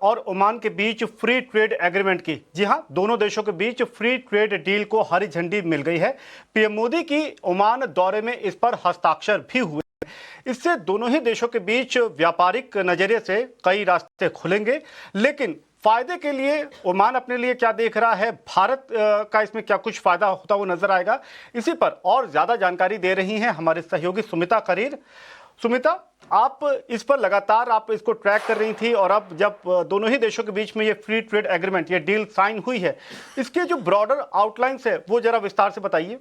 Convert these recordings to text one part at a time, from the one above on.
और ओमान के बीच free trade agreement की। जी हां, दोनों देशों के बीच फ्री ट्रेड डील को हरी झंडी मिल गई है। पीएम मोदी की ओमान दौरे में इस पर हस्ताक्षर भी हुए। इससे दोनों ही देशों के बीच व्यापारिक नजरिए से कई रास्ते खुलेंगे, लेकिन फायदे के लिए ओमान अपने लिए क्या देख रहा है, भारत का इसमें क्या कुछ फायदा होता हुआ नजर आएगा, इसी पर और ज्यादा जानकारी दे रही हैं हमारे सहयोगी सुमिता करीर। सुमिता, आप इस पर लगातार आप इसको ट्रैक कर रही थी और अब जब दोनों ही देशों के बीच में ये फ्री ट्रेड एग्रीमेंट, ये डील साइन हुई है, इसके जो ब्रॉडर आउटलाइंस है वो जरा विस्तार से बताइए।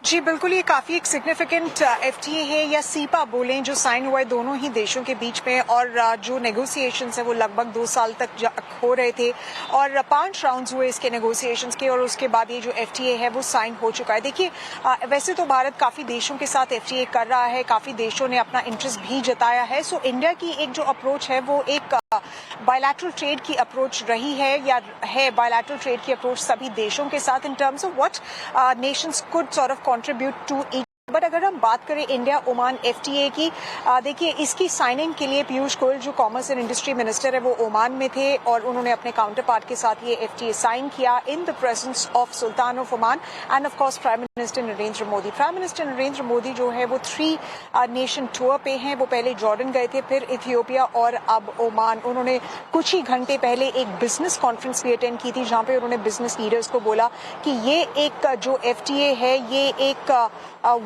जी बिल्कुल, ये काफी एक सिग्निफिकेंट एफटीए है या सीपा बोलें जो साइन हुआ है दोनों ही देशों के बीच में, और जो नेगोशिएशंस है वो लगभग 2 साल तक हो रहे थे और 5 राउंड्स हुए इसके नेगोशिएशंस के, और उसके बाद ये जो एफटीए है वो साइन हो चुका है। देखिए, वैसे तो भारत काफी देशों के साथ एफटीए कर रहा है, काफी देशों ने अपना इंटरेस्ट भी जताया है। सो इंडिया की एक जो अप्रोच है वो एक बायलैटरल ट्रेड की अप्रोच रही है, या है बायलैटरल ट्रेड की अप्रोच सभी देशों के साथ in terms of what nations could sort of contribute to each. But अगर हम बात करें इंडिया ओमान एफटीए की, देखिए इसकी साइनिंग के लिए पीयूष गोयल जो कॉमर्स एंड इंडस्ट्री मिनिस्टर है वो ओमान में थे और उन्होंने अपने काउंटर पार्ट के साथ ये एफटीए साइन किया in the presence of sultan of Oman and of course prime minister Narendra Modi. Prime minister Narendra Modi जो है वो 3 नेशन टूर पे हैं। वो पहले जॉर्डन गए थे, फिर इथियोपिया और अब ओमान। उन्होंने कुछ ही घंटे पहले एक बिजनेस कॉन्फ्रेंस भी अटेंड की थी जहां पे उन्होंने बिजनेस लीडर्स को बोला कि ये एक जो एफटीए है ये एक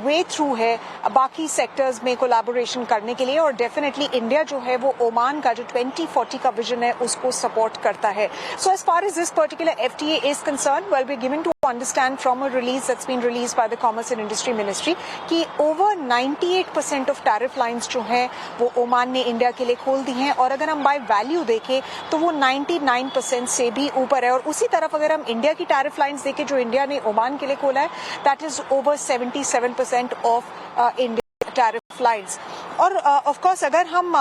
वे थ्रू है बाकी सेक्टर्स में कोलैबोरेशन करने के लिए, और डेफिनेटली इंडिया जो है वो ओमान का जो 2040 का विजन है उसको सपोर्ट करता है। So as far as this particular FTA is concern, well we given to understand from a release that's been released by the Commerce and Industry Ministry कि over 98% of tariff lines जो हैं वो Oman ने India के लिए खोल दी हैं, और अगर हम बाय वैल्यू देखें तो वो 99% से भी ऊपर है। और उसी तरफ अगर हम इंडिया की टैरिफ लाइंस देखें जो इंडिया ने ओमान के लिए खोला है, that is over 77% of India tariff lines. और ऑफ कोर्स अगर हम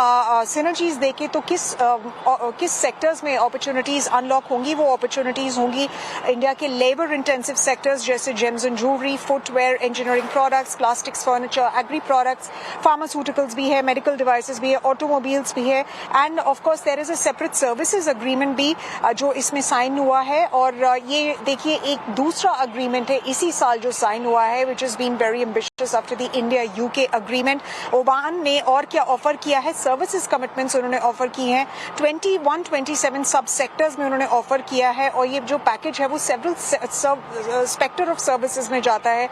सिनर्जीज देखें तो किस सेक्टर्स में अपॉर्चुनिटीज अनलॉक होंगी, वो अपॉर्चुनिटीज होंगी इंडिया के लेबर इंटेंसिव सेक्टर्स जैसे gems and jewellery, footwear, engineering products, plastics, furniture, agri products, pharmaceuticals भी है, मेडिकल डिवाइसेस भी है, ऑटोमोबाइल्स भी है, and of course there is a separate services agreement भी जो इसमें साइन हुआ है। और ये देखिए एक दूसरा अग्रीमेंट है इसी साल जो साइन हुआ है which is been very ambitious after the India UK agreement. Oman ने और क्या ऑफर किया है, सर्विसेज कमिटमेंट्स उन्होंने ऑफर की हैं, 27 सब सेक्टर्स में उन्होंने ऑफर किया है, और ये जो पैकेज है वो सेवरल स्पेक्टर ऑफ सर्विसेज में जाता है,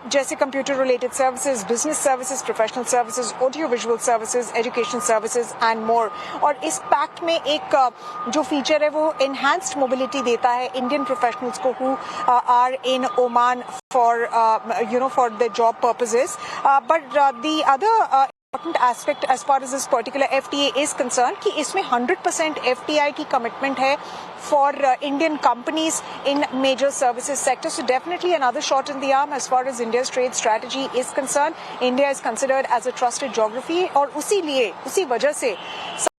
जैसे computer related services, business services, professional services, audio visual services, education services and more. और इस पैक्ट में एक जो फीचर है वो एनहांस्ड मोबिलिटी देता है इंडियन प्रोफेशनल्स को who are in Oman for their job purposes, but the other important aspect as far as this particular FTA is concerned कि इसमें 100% FDI की commitment है for Indian companies in major services sector. So definitely another shot in the arm as far as India's trade strategy is concerned. India is considered as a trusted geography, और उसी वजह से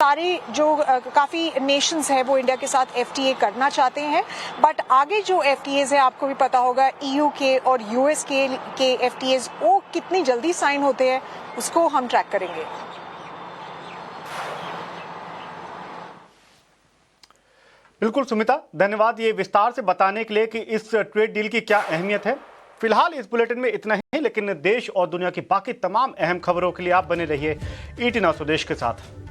सारे जो काफी Nations है वो इंडिया के साथ एफटीए करना चाहते हैं। बट आगे जो एफटीएज है आपको भी पता होगा, ईयू के और यूएस के एफटीएज वो कितनी जल्दी साइन होते हैं उसको हम ट्रैक करेंगे। बिल्कुल सुमिता, धन्यवाद ये विस्तार से बताने के लिए कि इस ट्रेड डील की क्या अहमियत है। फिलहाल इस बुलेटिन में इतना ही, लेकिन देश और दुनिया की बाकी तमाम अहम खबरों के लिए आप बने रहिए ET Now स्वदेश के साथ।